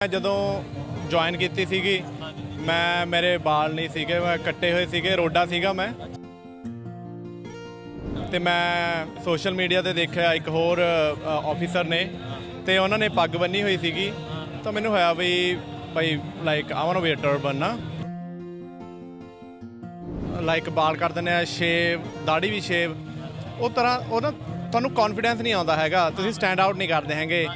ਜਦੋਂ ਜੁਆਇਨ ਕੀਤੀ ਸੀਗੀ ਮੈਂ ਮੇਰੇ ਬਾਲ ਨਹੀਂ ਸੀਗੇ, ਮੈਂ ਕੱਟੇ ਹੋਏ ਸੀਗੇ, ਰੋਡਾ ਸੀਗਾ ਮੈਂ। ਤੇ ਮੈਂ ਸੋਸ਼ਲ ਮੀਡੀਆ ਤੇ ਦੇਖਿਆ ਇੱਕ ਹੋਰ ਆਫੀਸਰ ਨੇ ਤੇ ਉਹਨਾਂ ਨੇ ਪੱਗ ਬੰਨੀ ਹੋਈ ਸੀਗੀ, ਤਾਂ ਮੈਨੂੰ ਹੋਇਆ ਵੀ ਭਾਈ like I want to wear turban ਨਾ, ਲਾਈਕ ਬਾਲ ਕਰ ਦਿੰਦੇ ਆ ਸ਼ੇਵ, ਦਾੜੀ ਵੀ ਸ਼ੇਵ। ਉਹ ਤਰ੍ਹਾਂ ਉਹ ਨਾ ਤੁਹਾਨੂੰ ਕੌਨਫੀਡੈਂਸ ਨਹੀਂ ਆਉਂਦਾ ਹੈਗਾ, ਤੁਸੀਂ ਸਟੈਂਡ ਆਊਟ ਨਹੀਂ ਕਰਦੇ ਹੈਗੇ।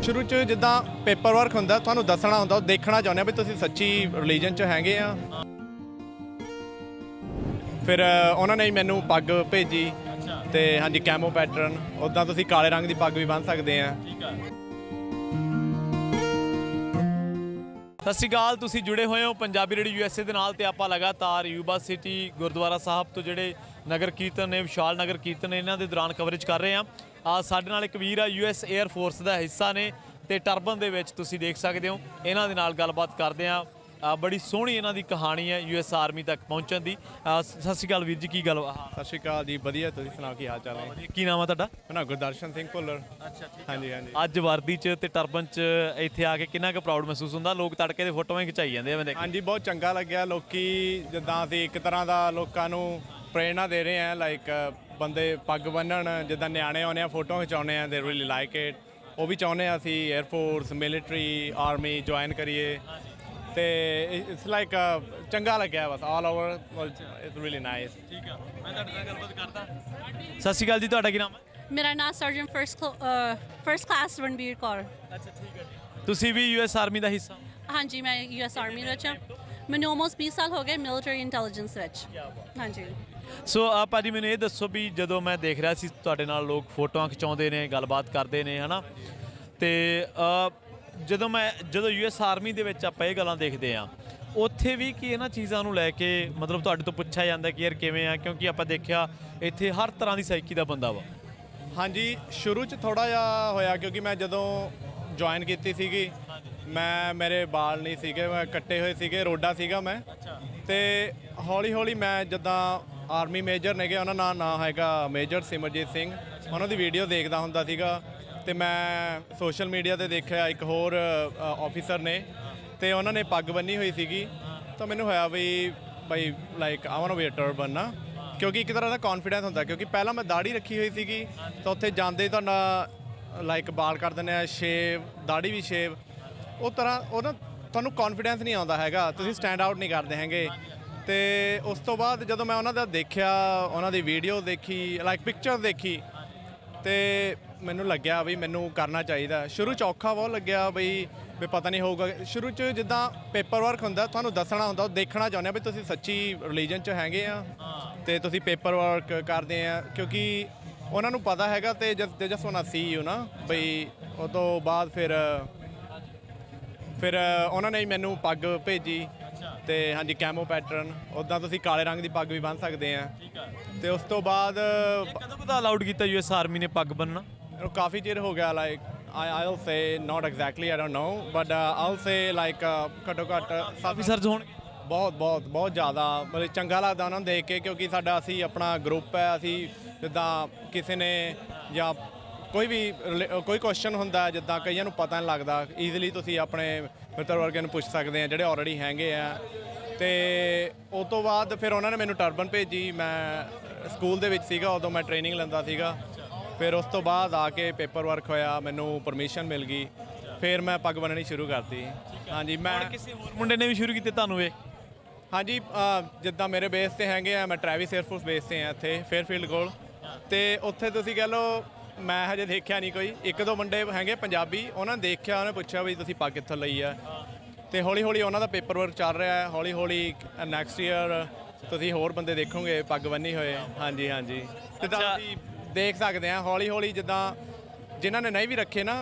ਸ਼ੁਰੂ 'ਚ ਜਿੱਦਾਂ ਪੇਪਰ ਵਰਕ ਹੁੰਦਾ, ਤੁਹਾਨੂੰ ਦੱਸਣਾ ਹੁੰਦਾ, ਉਹ ਦੇਖਣਾ ਚਾਹੁੰਦੇ ਆ ਵੀ ਤੁਸੀਂ ਸੱਚੀ ਰਿਲੀਜਨ 'ਚ ਹੈਗੇ ਆ। ਫਿਰ ਉਹਨਾਂ ਨੇ ਮੈਨੂੰ ਪੱਗ ਭੇਜੀ ਤੇ ਹਾਂਜੀ ਕੈਮੋ ਪੈਟਰਨ, ਉੱਦਾਂ ਤੁਸੀਂ ਕਾਲੇ ਰੰਗ ਦੀ ਪੱਗ ਵੀ ਬੰਨ੍ਹ ਸਕਦੇ ਆ। ਸਤਿ ਸ਼੍ਰੀ ਅਕਾਲ, ਤੁਸੀਂ ਜੁੜੇ ਹੋਏ ਹੋ ਪੰਜਾਬੀ ਰੇਡੀਓ USA ਦੇ ਨਾਲ, ਤੇ ਆਪਾਂ ਲਗਾਤਾਰ ਯੂਬਾ ਸਿਟੀ ਗੁਰਦੁਆਰਾ ਸਾਹਿਬ ਤੋਂ ਜਿਹੜੇ ਨਗਰ ਕੀਰਤਨ ਨੇ, ਵਿਸ਼ਾਲ ਨਗਰ ਕੀਰਤਨ ਨੇ, ਇਹਨਾਂ ਦੇ ਦੌਰਾਨ ਕਵਰੇਜ ਕਰ ਰਹੇ ਹਾਂ। ਸਾਡੇ ਨਾਲ ਇੱਕ ਵੀਰ ਆ, US 에ਅਰ ਫੋਰਸ ਦਾ ਹਿੱਸਾ ਨੇ ਤੇ ਟਰਬਨ ਦੇ ਵਿੱਚ ਤੁਸੀਂ ਦੇਖ ਸਕਦੇ ਹੋ। ਇਹਨਾਂ ਦੇ ਨਾਲ ਗੱਲਬਾਤ ਕਰਦੇ ਹਾਂ। ਬੜੀ ਸੋਹਣੀ ਇਹਨਾਂ ਦੀ ਕਹਾਣੀ ਹੈ US ਆਰਮੀ ਤੱਕ ਪਹੁੰਚਣ ਦੀ। ਸਤਿ ਸ਼੍ਰੀ ਅਕਾਲ ਵੀਰ ਜੀ, ਕੀ ਗੱਲ? ਸਤਿ ਸ਼੍ਰੀ ਅਕਾਲ ਜੀ, ਵਧੀਆ, ਤੁਸੀਂ ਸੁਣਾਓ ਕੀ ਹਾਲ ਚਾਲ ਹੈ? ਕੀ ਨਾਮ ਆ ਤੁਹਾਡਾ? ਨਾ ਗੁਰਦਰਸ਼ਨ ਸਿੰਘ ਭੁੱਲਰ। ਅੱਛਾ, ਠੀਕ। ਹਾਂਜੀ ਹਾਂਜੀ। ਅੱਜ ਵਰਦੀ 'ਚ ਤੇ ਟਰਬਨ 'ਚ ਇੱਥੇ ਆ ਕੇ ਕਿੰਨਾ ਕੁ ਪ੍ਰਾਊਡ ਮਹਿਸੂਸ ਹੁੰਦਾ? ਲੋਕ ਤੜਕੇ ਦੇ ਫੋਟੋਆਂ ਖਿਚਾਈ ਜਾਂਦੇ ਆ। ਹਾਂਜੀ, ਬਹੁਤ ਚੰਗਾ ਲੱਗਿਆ। ਲੋਕੀ ਜਿੱਦਾਂ ਅਸੀਂ ਇੱਕ ਤਰ੍ਹਾਂ ਦਾ ਲੋਕਾਂ ਨੂੰ ਪ੍ਰੇਰਣਾ ਦੇ ਰਹੇ ਹਾਂ, ਲਾਈਕ ਬੰਦੇ ਪੱਗ ਬੰਨਣ, ਜਿੱਦਾਂ ਨਿਆਣੇ ਆਉਂਦੇ ਆ ਫੋਟੋਆਂ ਖਿਚਾਉਂਦੇ ਆ, ਦੇ ਰੀਲੀ ਲਾਈਕ ਇਟ। ਉਹ ਵੀ ਚਾਹੁੰਦੇ ਆ ਅਸੀਂ air force, military, army join ਕਰੀਏ, ਤੇ ਇਟਸ ਲਾਈਕ ਚੰਗਾ ਲੱਗਿਆ ਬਸ all over, it's really nice. ਠੀਕ ਆ, ਮੈਂ ਤੁਹਾਡੇ ਨਾਲ ਗੱਲਬਾਤ ਕਰਦਾ। ਸਤਿ ਸ਼੍ਰੀ ਅਕਾਲ ਜੀ, ਤੁਹਾਡਾ ਕੀ ਨਾਮ ਹੈ? ਮੇਰਾ ਨਾਮ surgeon first class Ranbir Kaur. ਅੱਛਾ, ਠੀਕ ਹੈ ਜੀ। ਤੁਸੀਂ ਵੀ US ਆਰਮੀ ਦਾ ਹਿੱਸਾ? ਹਾਂਜੀ, ਮੈਂ US ਆਰਮੀ ਵਿੱਚ ਹਾਂ। ਮੈਨੂੰ ਆਲਮੋਸਟ 20 ਸਾਲ ਹੋ ਗਏ ਮਿਲਟਰੀ ਇੰਟੈਲੀਜੈਂਸ ਵਿੱਚ। ਹਾਂਜੀ। ਸੋ ਭਾਜੀ ਮੈਨੂੰ ਇਹ ਦੱਸੋ ਵੀ ਜਦੋਂ ਮੈਂ ਦੇਖ ਰਿਹਾ ਸੀ ਤੁਹਾਡੇ ਨਾਲ ਲੋਕ ਫੋਟੋਆਂ ਖਿਚਾਉਂਦੇ ਨੇ, ਗੱਲਬਾਤ ਕਰਦੇ ਨੇ, ਹੈ ਨਾ, ਤੇ ਜਦੋਂ US ਆਰਮੀ ਦੇ ਵਿੱਚ ਆਪਾਂ ਇਹ ਗੱਲਾਂ ਦੇਖਦੇ ਹਾਂ, ਉੱਥੇ ਵੀ ਕੀ ਇਹਨਾਂ ਚੀਜ਼ਾਂ ਨੂੰ ਲੈ ਕੇ ਮਤਲਬ ਤੁਹਾਡੇ ਤੋਂ ਪੁੱਛਿਆ ਜਾਂਦਾ ਕਿ ਯਾਰ ਕਿਵੇਂ ਆ? ਕਿਉਂਕਿ ਆਪਾਂ ਦੇਖਿਆ ਇੱਥੇ ਹਰ ਤਰ੍ਹਾਂ ਦੀ ਸਾਈਕੀ ਦਾ ਬੰਦਾ ਵਾ। ਹਾਂਜੀ, ਸ਼ੁਰੂ 'ਚ ਥੋੜ੍ਹਾ ਜਿਹਾ ਹੋਇਆ ਕਿਉਂਕਿ ਮੈਂ ਜਦੋਂ ਜੁਆਇਨ ਕੀਤੀ ਸੀਗੀ ਮੇਰੇ ਬਾਲ ਨਹੀਂ ਸੀਗੇ, ਮੈਂ ਕੱਟੇ ਹੋਏ ਸੀਗੇ, ਰੋਡਾ ਸੀਗਾ ਮੈਂ। ਤੇ ਹੌਲੀ ਹੌਲੀ ਮੈਂ ਜਿੱਦਾਂ ਆਰਮੀ ਮੇਜਰ ਨੇਗੇ, ਉਹਨਾਂ ਦਾ ਨਾਂ ਹੈਗਾ ਮੇਜਰ ਸਿਮਰਜੀਤ ਸਿੰਘ, ਉਹਨਾਂ ਦੀ ਵੀਡੀਓ ਦੇਖਦਾ ਹੁੰਦਾ ਸੀਗਾ। ਤੇ ਮੈਂ ਸੋਸ਼ਲ ਮੀਡੀਆ ਤੇ ਦੇਖਿਆ ਇੱਕ ਹੋਰ ਆਫੀਸਰ ਨੇ ਤੇ ਉਹਨਾਂ ਨੇ ਪੱਗ ਬੰਨੀ ਹੋਈ ਸੀਗੀ, ਤਾਂ ਮੈਨੂੰ ਹੋਇਆ ਵੀ ਬਾਈ like I want to wear turban ਨਾ, ਕਿਉਂਕਿ ਇੱਕ ਤਰ੍ਹਾਂ ਦਾ ਕੌਨਫੀਡੈਂਸ ਹੁੰਦਾ। ਕਿਉਂਕਿ ਪਹਿਲਾਂ ਮੈਂ ਦਾੜੀ ਰੱਖੀ ਹੋਈ ਸੀਗੀ, ਤਾਂ ਉੱਥੇ ਜਾਂਦੇ ਤੁਹਾਡਾ ਲਾਈਕ ਬਾਲ ਕਰ ਦਿੰਦੇ ਆ ਸ਼ੇਵ, ਦਾੜੀ ਵੀ ਸ਼ੇਵ। ਉਹ ਤਰ੍ਹਾਂ ਉਹ ਨਾ ਤੁਹਾਨੂੰ ਕੌਨਫੀਡੈਂਸ ਨਹੀਂ ਆਉਂਦਾ ਹੈਗਾ, ਤੁਸੀਂ ਸਟੈਂਡ ਆਊਟ ਨਹੀਂ ਕਰਦੇ ਹੈਗੇ। ਤੇ ਉਸ ਤੋਂ ਬਾਅਦ ਜਦੋਂ ਮੈਂ ਉਹਨਾਂ ਦਾ ਦੇਖਿਆ, ਉਹਨਾਂ ਦੀ ਵੀਡੀਓ ਦੇਖੀ, ਲਾਈਕ ਪਿਕਚਰ ਦੇਖੀ, ਤੇ ਮੈਨੂੰ ਲੱਗਿਆ ਵੀ ਮੈਨੂੰ ਕਰਨਾ ਚਾਹੀਦਾ। ਸ਼ੁਰੂ 'ਚ ਔਖਾ ਬਹੁਤ ਲੱਗਿਆ ਵੀ ਪਤਾ ਨਹੀਂ ਹੋਊਗਾ। ਸ਼ੁਰੂ 'ਚ ਜਿੱਦਾਂ ਪੇਪਰ ਵਰਕ ਹੁੰਦਾ, ਤੁਹਾਨੂੰ ਦੱਸਣਾ ਹੁੰਦਾ, ਉਹ ਦੇਖਣਾ ਚਾਹੁੰਦੇ ਆ ਵੀ ਤੁਸੀਂ ਸੱਚੀ ਰਿਲੀਜਨ 'ਚ ਹੈਗੇ ਆ ਤੇ ਤੁਸੀਂ ਪੇਪਰ ਵਰਕ ਕਰਦੇ ਆ, ਕਿਉਂਕਿ ਉਹਨਾਂ ਨੂੰ ਪਤਾ ਹੈਗਾ। ਤੇ just want to see you ਨਾ ਬਈ। ਉਹ ਤੋਂ ਬਾਅਦ ਫਿਰ ਉਹਨਾਂ ਨੇ ਮੈਨੂੰ ਪੱਗ ਭੇਜੀ ਤੇ ਹਾਂਜੀ ਕੈਮੋ ਪੈਟਰਨ, ਉੱਦਾਂ ਤੁਸੀਂ ਕਾਲੇ ਰੰਗ ਦੀ ਪੱਗ ਵੀ ਬੰਨ੍ਹ ਸਕਦੇ ਆ। ਤੇ ਉਸ ਤੋਂ ਬਾਅਦ ਕਦੋਂ ਅਲਾਉਡ ਕੀਤਾ US ਆਰਮੀ ਨੇ ਪੱਗ ਬੰਨਣਾ? ਕਾਫੀ ਚਿਰ ਹੋ ਗਿਆ, like I'll say not exactly, I don't know, but I'll say like ਘੱਟੋ ਘੱਟ ਆਫੀਸਰਸ ਹੋਣਗੇ। ਬਹੁਤ ਜ਼ਿਆਦਾ ਮਤਲਬ ਚੰਗਾ ਲੱਗਦਾ ਉਹਨਾਂ ਨੂੰ ਦੇਖ ਕੇ, ਕਿਉਂਕਿ ਅਸੀਂ ਆਪਣਾ ਗਰੁੱਪ ਹੈ। ਅਸੀਂ ਜਿੱਦਾਂ ਕਿਸੇ ਨੇ ਜਾਂ ਕੋਈ ਕੁਐਸਚਨ ਹੁੰਦਾ, ਜਿੱਦਾਂ ਕਈਆਂ ਨੂੰ ਪਤਾ ਨਹੀਂ ਲੱਗਦਾ, ਈਜ਼ੀਲੀ ਤੁਸੀਂ ਆਪਣੇ ਮਿੱਤਰ ਵਰਗਿਆਂ ਨੂੰ ਪੁੱਛ ਸਕਦੇ ਆ ਜਿਹੜੇ ਆਲਰੇਡੀ ਹੈਗੇ ਆ। ਤੇ ਉਸ ਤੋਂ ਬਾਅਦ ਫਿਰ ਉਹਨਾਂ ਨੇ ਮੈਨੂੰ ਟਰਬਨ ਭੇਜੀ। ਮੈਂ ਸਕੂਲ ਦੇ ਵਿੱਚ ਸੀਗਾ, ਉਦੋਂ ਮੈਂ ਟ੍ਰੇਨਿੰਗ ਲੈਂਦਾ ਸੀਗਾ। ਫਿਰ ਉਸ ਤੋਂ ਬਾਅਦ ਆ ਕੇ ਪੇਪਰ ਵਰਕ ਹੋਇਆ, ਮੈਨੂੰ ਪਰਮਿਸ਼ਨ ਮਿਲ ਗਈ, ਫਿਰ ਮੈਂ ਪੱਗ ਬੰਨਣੀ ਸ਼ੁਰੂ ਕਰਤੀ। ਹਾਂਜੀ, ਮੈਂ ਕਿਸੇ ਹੋਰ ਮੁੰਡੇ ਨੇ ਵੀ ਸ਼ੁਰੂ ਕੀਤੀ ਤੁਹਾਨੂੰ ਵੇਖ? ਹਾਂਜੀ, ਜਿੱਦਾਂ ਮੇਰੇ ਬੇਸ ਤੇ ਹੈਗੇ ਆ, ਮੈਂ ਟਰੈਵਿਸ 에ਅਰ ਫੋਰਸ ਬੇਸ ਤੇ ਆ ਇੱਥੇ ਫੇਅਰਫੀਲਡ ਕੋਲ। ਤੇ ਉੱਥੇ ਤੁਸੀਂ ਕਹਿ ਲਓ ਮੈਂ ਹਜੇ ਦੇਖਿਆ ਨਹੀਂ ਕੋਈ, ਇੱਕ ਦੋ ਮੁੰਡੇ ਹੈਗੇ ਪੰਜਾਬੀ, ਉਹਨਾਂ ਨੇ ਦੇਖਿਆ, ਉਹਨੇ ਪੁੱਛਿਆ ਵੀ ਤੁਸੀਂ ਪੱਗ ਕਿੱਥੋਂ ਲਈ ਆ। ਤੇ ਹੌਲੀ ਹੌਲੀ ਉਹਨਾਂ ਦਾ ਪੇਪਰ ਵਰਕ ਚੱਲ ਰਿਹਾ ਹੈ। ਹੌਲੀ ਹੌਲੀ ਨੈਕਸਟ ਈਅਰ ਤੁਸੀਂ ਹੋਰ ਬੰਦੇ ਦੇਖੋਗੇ ਪੱਗ ਬੰਨੀ ਹੋਏ। ਹਾਂਜੀ ਹਾਂਜੀ, ਜਿੱਦਾਂ ਅਸੀਂ ਦੇਖ ਸਕਦੇ ਹਾਂ ਹੌਲੀ ਹੌਲੀ, ਜਿੱਦਾਂ ਜਿਨ੍ਹਾਂ ਨੇ ਨਹੀਂ ਵੀ ਰੱਖੇ ਨਾ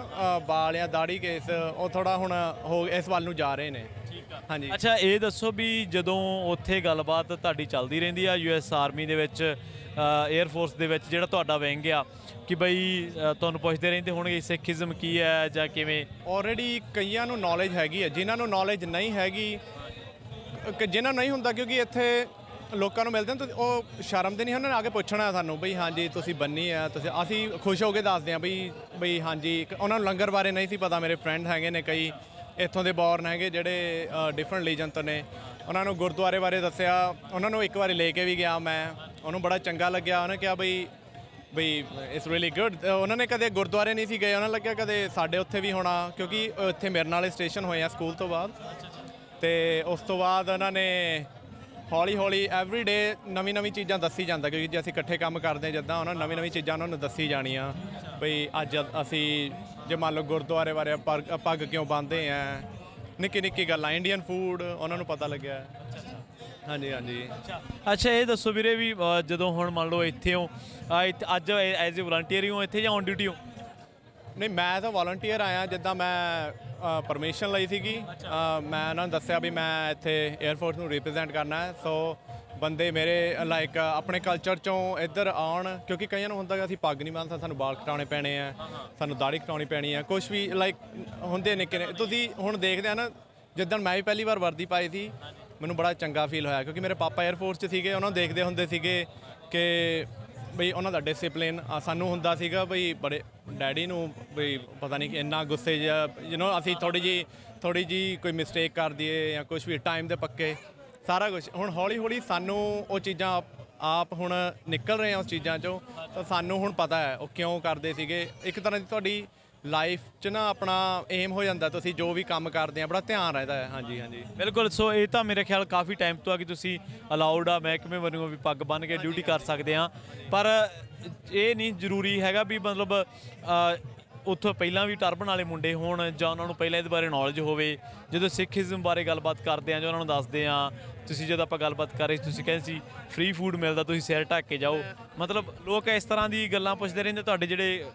ਬਾਲ ਜਾਂ ਦਾੜੀ ਕੇਸ, ਉਹ ਥੋੜ੍ਹਾ ਹੁਣ ਇਸ ਵੱਲ ਨੂੰ ਜਾ ਰਹੇ ਨੇ। ਹਾਂਜੀ। ਅੱਛਾ, ਇਹ ਦੱਸੋ ਵੀ ਜਦੋਂ ਉੱਥੇ ਗੱਲਬਾਤ ਤੁਹਾਡੀ ਚੱਲਦੀ ਰਹਿੰਦੀ ਆ US ਆਰਮੀ ਦੇ ਵਿੱਚ, 에ਅਰ ਫੋਰਸ ਦੇ ਵਿੱਚ, ਜਿਹੜਾ ਤੁਹਾਡਾ ਵਿੰਗ ਆ, ਕਿ ਬਈ ਤੁਹਾਨੂੰ ਪੁੱਛਦੇ ਰਹਿੰਦੇ ਹੋਣਗੇ ਸਿੱਖੀਜ਼ਮ ਕੀ ਹੈ ਜਾਂ ਕਿਵੇਂ? ਆਲਰੇਡੀ ਕਈਆਂ ਨੂੰ ਨੌਲੇਜ ਹੈਗੀ ਹੈ, ਜਿਨ੍ਹਾਂ ਨੂੰ ਨੌਲੇਜ ਨਹੀਂ ਹੈਗੀ, ਜਿਨ੍ਹਾਂ ਨੂੰ ਨਹੀਂ ਹੁੰਦਾ, ਕਿਉਂਕਿ ਇੱਥੇ ਲੋਕਾਂ ਨੂੰ ਮਿਲਦੇ ਨੇ ਤੁਸੀਂ ਉਹ ਸ਼ਰਮਦੇ ਨਹੀਂ ਉਹਨਾਂ ਨੇ ਆ ਕੇ ਪੁੱਛਣਾ ਸਾਨੂੰ ਬਈ ਹਾਂਜੀ ਤੁਸੀਂ ਬੰਨੀ ਆ ਤੁਸੀਂ ਅਸੀਂ ਖੁਸ਼ ਹੋ ਕੇ ਦੱਸਦੇ ਹਾਂ ਬਈ ਹਾਂਜੀ ਉਹਨਾਂ ਨੂੰ ਲੰਗਰ ਬਾਰੇ ਨਹੀਂ ਸੀ ਪਤਾ। ਮੇਰੇ ਫਰੈਂਡ ਹੈਗੇ ਨੇ ਕਈ ਇੱਥੋਂ ਦੇ ਬੌਰਨ ਹੈਗੇ ਜਿਹੜੇ ਡਿਫਰੈਂਟ ਰੀਜਨ ਤੋਂ ਨੇ, ਉਹਨਾਂ ਨੂੰ ਗੁਰਦੁਆਰੇ ਬਾਰੇ ਦੱਸਿਆ। ਉਹਨਾਂ ਨੂੰ ਇੱਕ ਵਾਰੀ ਲੈ ਕੇ ਵੀ ਗਿਆ ਮੈਂ, ਉਹਨੂੰ ਬੜਾ ਚੰਗਾ ਲੱਗਿਆ। ਉਹਨੇ ਕਿਹਾ ਬਈ ਇਟਸ ਰੀਅਲੀ ਗੁੱਡ। ਉਹਨਾਂ ਨੇ ਕਦੇ ਗੁਰਦੁਆਰੇ ਨਹੀਂ ਸੀ ਗਏ, ਉਹਨਾਂ ਲੱਗਿਆ ਕਦੇ ਸਾਡੇ ਉੱਥੇ ਵੀ ਹੋਣਾ, ਕਿਉਂਕਿ ਇੱਥੇ ਮੇਰੇ ਨਾਲ ਸਟੇਸ਼ਨ ਹੋਏ ਆ ਸਕੂਲ ਤੋਂ ਬਾਅਦ। ਤੇ ਉਸ ਤੋਂ ਬਾਅਦ ਉਹਨਾਂ ਨੇ ਹੌਲੀ ਹੌਲੀ ਐਵਰੀ ਡੇ ਨਵੀਂ ਚੀਜ਼ਾਂ ਦੱਸੀ ਜਾਂਦਾ, ਕਿਉਂਕਿ ਜੇ ਅਸੀਂ ਇਕੱਠੇ ਕੰਮ ਕਰਦੇ ਜਿੱਦਾਂ ਉਹਨਾਂ ਨਵੀਂ ਚੀਜ਼ਾਂ ਉਹਨਾਂ ਨੂੰ ਦੱਸੀ ਜਾਣੀਆਂ ਬਈ ਅੱਜ ਅਸੀਂ ਜੇ ਮੰਨ ਲਓ ਗੁਰਦੁਆਰੇ ਬਾਰੇ ਪੱਗ ਕਿਉਂ ਬੰਨ੍ਹਦੇ ਆ, ਨਿੱਕੀ ਗੱਲਾਂ, ਇੰਡੀਅਨ ਫੂਡ ਉਹਨਾਂ ਨੂੰ ਪਤਾ ਲੱਗਿਆ। ਹਾਂਜੀ। ਅੱਛਾ ਇਹ ਦੱਸੋ ਵੀਰੇ ਵੀ ਜਦੋਂ ਹੁਣ ਮੰਨ ਲਓ ਇੱਥੇ ਹੋ ਅੱਜ ਐਜ਼ ਏ ਵਲੰਟੀਅਰ ਹੀ ਹੋ ਇੱਥੇ ਜਾਂ ਔਨ ਡਿਊਟੀ ਹੋ? ਨਹੀਂ ਮੈਂ ਤਾਂ ਵਾਲੰਟੀਅਰ ਆਇਆ, ਜਿੱਦਾਂ ਮੈਂ ਪਰਮਿਸ਼ਨ ਲਈ ਸੀਗੀ। ਮੈਂ ਉਹਨਾਂ ਨੂੰ ਦੱਸਿਆ ਵੀ ਮੈਂ ਇੱਥੇ 에ਅਰਫੋਰਸ ਨੂੰ ਰਿਪਰੈਜ਼ੈਂਟ ਕਰਨਾ ਹੈ। ਸੋ ਬੰਦੇ ਮੇਰੇ ਲਾਈਕ ਆਪਣੇ ਕਲਚਰ 'ਚੋਂ ਇੱਧਰ ਆਉਣ, ਕਿਉਂਕਿ ਕਈਆਂ ਨੂੰ ਹੁੰਦਾ ਕਿ ਅਸੀਂ ਪੱਗ ਨਹੀਂ ਬੰਨ੍ਹ ਸਕਦੇ, ਸਾਨੂੰ ਵਾਲ ਕਟਾਉਣੇ ਪੈਣੇ ਆ, ਸਾਨੂੰ ਦਾੜੀ ਕਟਾਉਣੀ ਪੈਣੀ ਆ, ਕੁਛ ਵੀ ਲਾਈਕ ਹੁੰਦੇ ਨਿੱਕੇ ਨੇ। ਤੁਸੀਂ ਹੁਣ ਦੇਖਦੇ ਆ ਨਾ, ਜਿੱਦਣ ਮੈਂ ਵੀ ਪਹਿਲੀ ਵਾਰ ਵਰਦੀ ਪਾਈ ਸੀ ਮੈਨੂੰ ਬੜਾ ਚੰਗਾ ਫੀਲ ਹੋਇਆ, ਕਿਉਂਕਿ ਮੇਰੇ ਪਾਪਾ 에ਅਰਫੋਰਸ 'ਚ ਸੀਗੇ। ਉਹਨਾਂ ਨੂੰ ਦੇਖਦੇ ਹੁੰਦੇ ਸੀਗੇ ਕਿ ਬਈ ਉਹਨਾਂ ਦਾ ਡਿਸਿਪਲਿਨ ਸਾਨੂੰ ਹੁੰਦਾ ਸੀਗਾ ਬਈ ਬੜੇ ਡੈਡੀ ਨੂੰ ਬਈ ਪਤਾ ਨਹੀਂ ਇੰਨਾ ਗੁੱਸੇ ਜਿਹਾ ਅਸੀਂ ਥੋੜੀ ਜੀ ਕੋਈ ਮਿਸਟੇਕ ਕਰ ਦਈਏ ਜਾਂ ਕੁਝ ਵੀ ਟਾਈਮ ਦੇ ਪੱਕੇ ਸਾਰਾ ਕੁਝ। ਹੁਣ ਹੌਲੀ ਸਾਨੂੰ ਉਹ ਚੀਜ਼ਾਂ ਆਪ ਹੁਣ ਨਿਕਲ ਰਹੇ ਆ ਉਸ ਚੀਜ਼ਾਂ 'ਚੋਂ, ਤਾਂ ਸਾਨੂੰ ਹੁਣ ਪਤਾ ਹੈ ਉਹ ਕਿਉਂ ਕਰਦੇ ਸੀਗੇ। ਇੱਕ ਤਰ੍ਹਾਂ ਦੀ ਤੁਹਾਡੀ ਲਾਈਫ 'ਚ ਨਾ ਆਪਣਾ ਏਮ ਹੋ ਜਾਂਦਾ, ਤੁਸੀਂ ਜੋ ਵੀ ਕੰਮ ਕਰਦੇ ਆ ਬੜਾ ਧਿਆਨ ਰਹਿੰਦਾ ਹੈ। ਹਾਂਜੀ ਬਿਲਕੁਲ। ਸੋ ਇਹ ਤਾਂ ਮੇਰੇ ਖਿਆਲ ਕਾਫੀ ਟਾਈਮ ਤੋਂ ਆ ਕਿ ਤੁਸੀਂ ਅਲਾਉਡ ਆ ਮਹਿਕਮੇ ਵੱਲੋਂ ਵੀ ਪੱਗ ਬੰਨ੍ਹ ਕੇ ਡਿਊਟੀ ਕਰ ਸਕਦੇ ਆ, ਪਰ ਇਹ ਨਹੀਂ ਜ਼ਰੂਰੀ ਹੈਗਾ ਵੀ ਮਤਲਬ ਉੱਥੋਂ ਪਹਿਲਾਂ ਵੀ ਟਰਬਨ ਵਾਲੇ ਮੁੰਡੇ ਹੋਣ ਜਾਂ ਉਹਨਾਂ ਨੂੰ ਪਹਿਲਾਂ ਇਹਦੇ ਬਾਰੇ ਨੌਲੇਜ ਹੋਵੇ। ਜਦੋਂ ਸਿੱਖੀਜ਼ਮ ਬਾਰੇ ਗੱਲਬਾਤ ਕਰਦੇ ਆ ਜਾਂ ਉਹਨਾਂ ਨੂੰ ਦੱਸਦੇ ਆ, ਤੁਸੀਂ ਜਦੋਂ ਆਪਾਂ ਗੱਲਬਾਤ ਕਰ ਰਹੇ ਤੁਸੀਂ ਕਹਿੰਦੇ ਸੀ ਫ੍ਰੀ ਫੂਡ ਮਿਲਦਾ, ਤੁਸੀਂ ਸਿਰ ਢੱਕ ਕੇ ਜਾਓ, ਮਤਲਬ ਲੋਕ ਇਸ ਤਰ੍ਹਾਂ ਦੀ ਗੱਲਾਂ ਪੁੱਛਦੇ ਰਹਿੰਦੇ ਤੁਹਾਡੇ ਜਿਹੜੇ?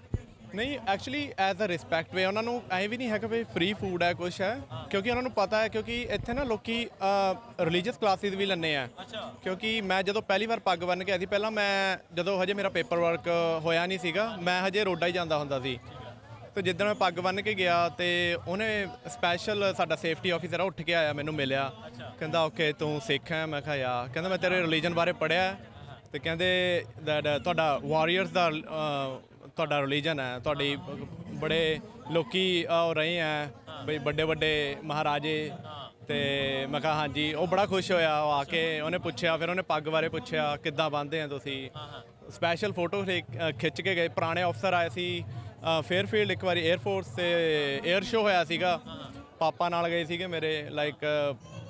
ਨਹੀਂ ਐਕਚੁਅਲੀ ਐਜ਼ ਅ ਰਿਸਪੈਕਟ ਵੇ, ਉਹਨਾਂ ਨੂੰ ਐਂ ਵੀ ਨਹੀਂ ਹੈਗਾ ਵੀ ਫ੍ਰੀ ਫੂਡ ਹੈ ਕੁਛ ਹੈ, ਕਿਉਂਕਿ ਉਹਨਾਂ ਨੂੰ ਪਤਾ ਹੈ ਕਿਉਂਕਿ ਇੱਥੇ ਨਾ ਲੋਕੀ ਰਿਲੀਜੀਅਸ ਕਲਾਸਿਸ ਵੀ ਲੈਂਦੇ ਆ। ਕਿਉਂਕਿ ਮੈਂ ਜਦੋਂ ਪਹਿਲੀ ਵਾਰ ਪੱਗ ਬੰਨ੍ਹ ਕੇ ਆਈ ਸੀ, ਪਹਿਲਾਂ ਮੈਂ ਜਦੋਂ ਹਜੇ ਮੇਰਾ ਪੇਪਰ ਵਰਕ ਹੋਇਆ ਨਹੀਂ ਸੀਗਾ, ਮੈਂ ਹਜੇ ਰੋਡਾ ਹੀ ਜਾਂਦਾ ਹੁੰਦਾ ਸੀ। ਤੇ ਜਿੱਦਣ ਮੈਂ ਪੱਗ ਬੰਨ੍ਹ ਕੇ ਗਿਆ ਤੇ ਉਹਨੇ ਸਪੈਸ਼ਲ ਸਾਡਾ ਸੇਫਟੀ ਆਫਿਸਰ ਆ ਉੱਠ ਕੇ ਆਇਆ, ਮੈਨੂੰ ਮਿਲਿਆ, ਕਹਿੰਦਾ ਓਕੇ ਤੂੰ ਸਿੱਖ ਹੈ? ਮੈਂ ਕਿਹਾ ਯਾ। ਕਹਿੰਦਾ ਮੈਂ ਤੇਰੇ ਰਿਲੀਜਨ ਬਾਰੇ ਪੜ੍ਹਿਆ ਤੇ ਕਹਿੰਦੇ ਤੁਹਾਡਾ ਵਾਰੀਅਰਸ ਦਾ ਤੁਹਾਡਾ ਰਿਲੀਜਨ ਹੈ, ਤੁਹਾਡੀ ਬੜੇ ਲੋਕੀ ਰਹੇ ਹੈ ਬਈ ਵੱਡੇ ਮਹਾਰਾਜੇ। ਤੇ ਮੈਂ ਕਿਹਾ ਹਾਂਜੀ। ਉਹ ਬੜਾ ਖੁਸ਼ ਹੋਇਆ, ਉਹ ਆ ਕੇ ਉਹਨੇ ਪੁੱਛਿਆ, ਫਿਰ ਉਹਨੇ ਪੱਗ ਬਾਰੇ ਪੁੱਛਿਆ ਕਿੱਦਾਂ ਬੰਨ੍ਹਦੇ ਆ ਤੁਸੀਂ। ਸਪੈਸ਼ਲ ਫੋਟੋ ਖਿੱਚ ਕੇ ਗਏ। ਪੁਰਾਣੇ ਅਫਸਰ ਆਏ ਸੀ ਫੇਅਰਫੀਲਡ, ਇੱਕ ਵਾਰੀ 에ਅਰਫੋਰਸ ਤੇ 에ਅਰ ਸ਼ੋ ਹੋਇਆ ਸੀਗਾ, ਪਾਪਾ ਨਾਲ ਗਏ ਸੀਗੇ ਮੇਰੇ, ਲਾਈਕ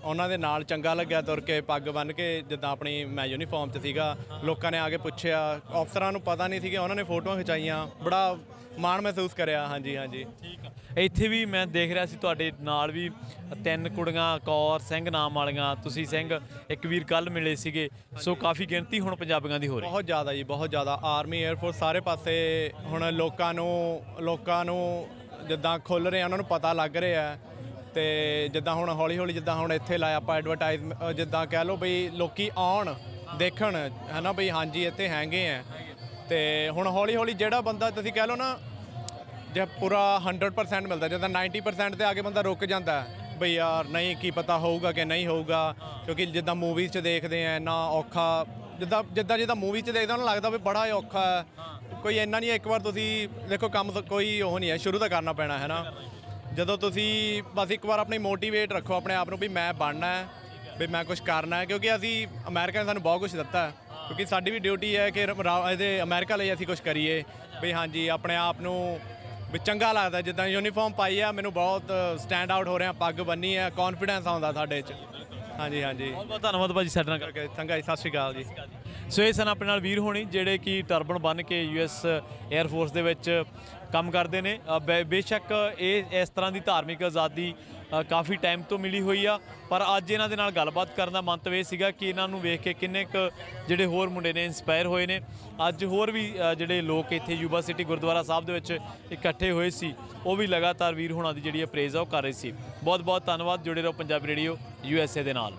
ਉਹਨਾਂ ਦੇ ਨਾਲ ਚੰਗਾ ਲੱਗਿਆ ਤੁਰ ਕੇ ਪੱਗ ਬੰਨ੍ਹ ਕੇ, ਜਿੱਦਾਂ ਆਪਣੀ ਮੈਂ ਯੂਨੀਫਾਰਮ 'ਚ ਸੀਗਾ। ਲੋਕਾਂ ਨੇ ਆ ਕੇ ਪੁੱਛਿਆ, ਅਫਸਰਾਂ ਨੂੰ ਪਤਾ ਨਹੀਂ ਸੀਗਾ, ਉਹਨਾਂ ਨੇ ਫੋਟੋਆਂ ਖਿਚਾਈਆਂ, ਬੜਾ ਮਾਣ ਮਹਿਸੂਸ ਕਰਿਆ। ਹਾਂਜੀ ਠੀਕ ਆ। ਇੱਥੇ ਵੀ ਮੈਂ ਦੇਖ ਰਿਹਾ ਸੀ ਤੁਹਾਡੇ ਨਾਲ ਵੀ 3 ਕੁੜੀਆਂ ਕੌਰ ਸਿੰਘ ਨਾਮ ਵਾਲੀਆਂ, ਤੁਸੀਂ ਸਿੰਘ, ਇੱਕ ਵੀਰ ਕੱਲ੍ਹ ਮਿਲੇ ਸੀਗੇ। ਸੋ ਕਾਫੀ ਗਿਣਤੀ ਹੁਣ ਪੰਜਾਬੀਆਂ ਦੀ ਹੋ ਰਹੀ? ਬਹੁਤ ਜ਼ਿਆਦਾ ਜੀ, ਬਹੁਤ ਜ਼ਿਆਦਾ। ਆਰਮੀ 에ਅਰਫੋਰਸ ਸਾਰੇ ਪਾਸੇ ਹੁਣ ਲੋਕਾਂ ਨੂੰ ਜਿੱਦਾਂ ਖੁੱਲ੍ਹ ਰਹੇ ਆ, ਉਹਨਾਂ ਨੂੰ ਪਤਾ ਲੱਗ ਰਿਹਾ। ਤੇ ਜਿੱਦਾਂ ਹੁਣ ਹੌਲੀ ਜਿੱਦਾਂ ਹੁਣ ਇੱਥੇ ਲਾਇਆ ਆਪਾਂ ਐਡਵਰਟਾਈਜ਼, ਜਿੱਦਾਂ ਕਹਿ ਲਓ ਬਈ ਲੋਕੀ ਆਉਣ ਦੇਖਣ ਹੈ ਨਾ ਬਈ ਹਾਂਜੀ ਇੱਥੇ ਹੈਗੇ ਆ। ਤੇ ਹੁਣ ਹੌਲੀ ਜਿਹੜਾ ਬੰਦਾ ਤੁਸੀਂ ਕਹਿ ਲਓ ਨਾ ਜੇ ਪੂਰਾ 100% ਮਿਲਦਾ, ਜਿੱਦਾਂ 90% ਤੇ ਆ ਕੇ ਬੰਦਾ ਰੁਕ ਜਾਂਦਾ ਬਈ ਯਾਰ ਨਹੀਂ ਕੀ ਪਤਾ ਹੋਊਗਾ ਕਿ ਨਹੀਂ ਹੋਊਗਾ, ਕਿਉਂਕਿ ਜਿੱਦਾਂ ਮੂਵੀਜ਼ 'ਚ ਦੇਖਦੇ ਆ ਇੰਨਾ ਔਖਾ, ਜਿੱਦਾਂ ਮੂਵੀ 'ਚ ਦੇਖਦਾ ਉਹਨੂੰ ਲੱਗਦਾ ਵੀ ਬੜਾ ਹੀ ਔਖਾ ਹੈ, ਕੋਈ ਇੰਨਾ ਨਹੀਂ। ਇੱਕ ਵਾਰ ਤੁਸੀਂ ਦੇਖੋ ਕੰਮ ਕੋਈ ਉਹ ਨਹੀਂ ਹੈ, ਸ਼ੁਰੂ ਤਾਂ ਕਰਨਾ ਪੈਣਾ ਹੈ ਨਾ। ਜਦੋਂ ਤੁਸੀਂ ਬਸ ਇੱਕ ਵਾਰ ਆਪਣੀ ਮੋਟੀਵੇਟ ਰੱਖੋ ਆਪਣੇ ਆਪ ਨੂੰ ਵੀ ਮੈਂ ਬਣਨਾ ਹੈ, ਵੀ ਮੈਂ ਕੁਝ ਕਰਨਾ ਹੈ, ਕਿਉਂਕਿ ਅਸੀਂ ਅਮਰੀਕਾ ਨੇ ਸਾਨੂੰ ਬਹੁਤ ਕੁਝ ਦਿੱਤਾ, ਕਿਉਂਕਿ ਸਾਡੀ ਵੀ ਡਿਊਟੀ ਹੈ ਕਿ ਇਹਦੇ ਅਮਰੀਕਾ ਲਈ ਅਸੀਂ ਕੁਝ ਕਰੀਏ। ਵੀ ਹਾਂਜੀ ਆਪਣੇ ਆਪ ਨੂੰ ਵੀ ਚੰਗਾ ਲੱਗਦਾ, ਜਿੱਦਾਂ ਯੂਨੀਫਾਰਮ ਪਾਈ ਆ ਮੈਨੂੰ ਬਹੁਤ ਸਟੈਂਡ ਆਊਟ ਹੋ ਰਿਹਾ, ਪੱਗ ਬੰਨੀ ਹੈ, ਕੌਨਫੀਡੈਂਸ ਆਉਂਦਾ ਸਾਡੇ 'ਚ। ਹਾਂਜੀ ਬਹੁਤ ਬਹੁਤ ਧੰਨਵਾਦ ਭਾਜੀ ਸਾਡੇ ਨਾਲ ਕਰਕੇ। ਚੰਗਾ ਜੀ, ਸਤਿ ਸ਼੍ਰੀ ਅਕਾਲ ਜੀ। ਸੋ ਇਹ ਸਨ ਆਪਣੇ ਨਾਲ ਵੀਰ ਹੋਣੀ ਜਿਹੜੇ ਕਿ ਟਰਬਨ ਬੰਨ੍ਹ ਕੇ US 에ਅਰਫੋਰਸ ਦੇ ਵਿੱਚ ਕੰਮ ਕਰਦੇ ਨੇ। ਬੇਸ਼ੱਕ ਇਹ ਇਸ ਤਰ੍ਹਾਂ ਦੀ ਧਾਰਮਿਕ ਆਜ਼ਾਦੀ ਕਾਫੀ ਟਾਈਮ ਤੋਂ ਮਿਲੀ ਹੋਈ ਆ, ਪਰ ਅੱਜ ਇਹਨਾਂ ਦੇ ਨਾਲ ਗੱਲਬਾਤ ਕਰਨ ਦਾ ਮੰਤਵ ਇਹ ਸੀਗਾ ਕਿ ਇਹਨਾਂ ਨੂੰ ਵੇਖ ਕੇ ਕਿੰਨੇ ਕੁ ਜਿਹੜੇ ਹੋਰ ਮੁੰਡੇ ਨੇ ਇੰਸਪਾਇਰ ਹੋਏ ਨੇ। ਅੱਜ ਹੋਰ ਵੀ ਜਿਹੜੇ ਲੋਕ ਇੱਥੇ ਯੂਬਾ ਸਿਟੀ ਗੁਰਦੁਆਰਾ ਸਾਹਿਬ ਦੇ ਵਿੱਚ ਇਕੱਠੇ ਹੋਏ ਸੀ, ਉਹ ਵੀ ਲਗਾਤਾਰ ਵੀਰ ਹੋਣਾ ਦੀ ਜਿਹੜੀ ਅਪਰੇਜ਼ ਆ ਉਹ ਕਰ ਰਹੇ ਸੀ। ਬਹੁਤ ਬਹੁਤ ਧੰਨਵਾਦ। ਜੁੜੇ ਰਹੋ ਪੰਜਾਬੀ ਰੇਡੀਓ USA ਦੇ ਨਾਲ।